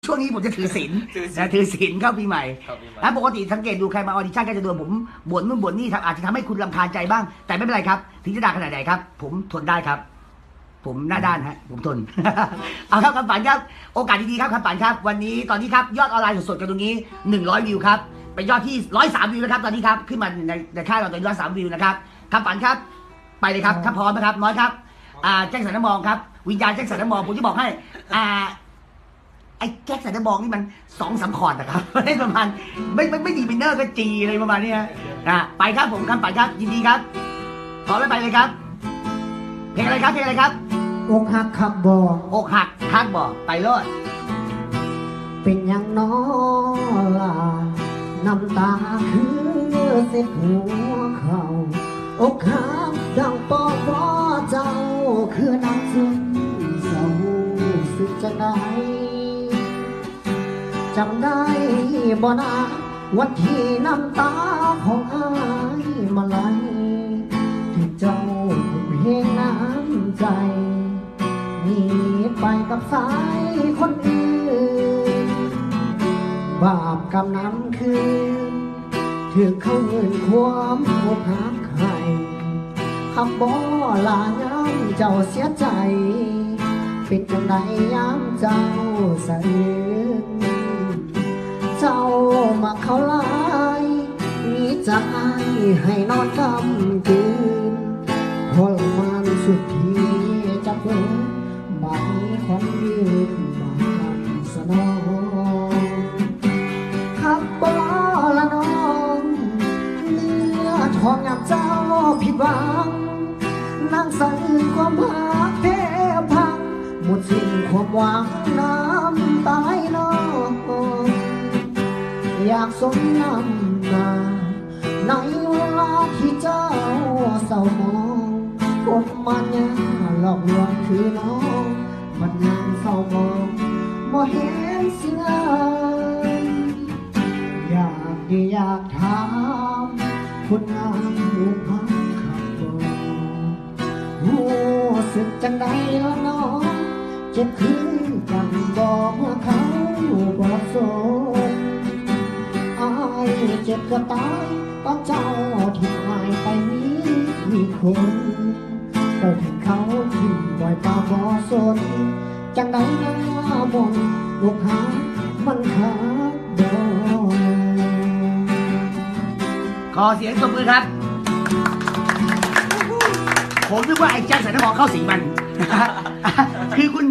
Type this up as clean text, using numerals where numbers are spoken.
ช่วงนี้ผมจะถือศีลนะถือศีลเข้าปีใหม่นะปกติสังเกตดูใครมาออดิชั่นก็จะโดนผมบ่นนู่นบ่นนี่อาจจะทำให้คุณรำคาญใจบ้างแต่ไม่เป็นไรครับถึงจะด่าขนาดไหนครับผมทนได้ครับผมหน้าด้านฮะผมทน เอาครับคำฝันครับโอกาสดีๆครับคำฝันครับวันนี้ตอนนี้ครับยอดออนไลน์สดๆกันตรงนี้100วิวครับไปยอดที่103วิวนะครับตอนนี้ครับขึ้นมาในค่ายเราตอนนี้103วิวนะครับคำฝันครับไปเลยครับถ้าพร้อมนะครับน้อยครับแจ็คสันน้ำมองครับวิญญาณแจ็คสันน้ำมองผมจะบอกให้ไอ้แจ็คสันน้ำมองนี่มัน2-3 คอร์ดนะครับไม่ประมาณไม่ดีบินเนอร์ก็จีอะไรประมาณนี้ไปครับผมคำฝันครับยินดีครับพร้อมแล้วไปเลยครับเพลงอะไรครับเพลงอะไรครับอกหักขับบอกอกหักคักบอกไปโลดเป็นอย่างน้อล่ะน้ำตาคือเศษหัวเขาอกหักดังปอกว่าเจ้าคือน้ำซึมเศร้าสึกจะได้จำได้บ่นะวันที่น้ำตาของอ้ายมาไหลที่เจ้าเพลงน้ำใจหนีไปกับสายคนอื่นบาปกรรมนั้นคือถึงเขาเงินความอกหักให้คำบ่ลาย้ำเจ้าเสียใจเป็นจังใดย้ำเจ้าสะอื้นเจ้ามาเขาลายมีใจให้นอนกำกืนทรมานสุดที่จะเปิดบาดนี้ของยืนบาดสนองขับบอละน้องเนื้อทองงามเจ้าผิดหวังนั่งสั่นความหักเทพังหมดสิ้นความหวังน้ำตายน้องอยากสมน้ำหน้าในเวลาที่เจ้าเศร้ามองคนมันยังหลอกลวงคือน้องมันยังเศร้ามองบ่เห็นสิ่งอะไรอยากถามคนงามลูกพักขับบอกหูสึกจังใดละน้องเจ็บคืนกันบอกเมื่อเขาบอกโสดอายเจ็บก็ตายตอนเจ้าทิ้งหายไปนี้มีคนเราถึงเขาทิ้งบ่อยตาบอสนจังใดน้ามนลูกหามันขาดดอขอเสียงตบมือครับผมนึกว่าไอ้แจ็คสันน้ำมองเข้าสิงมันคือคุณ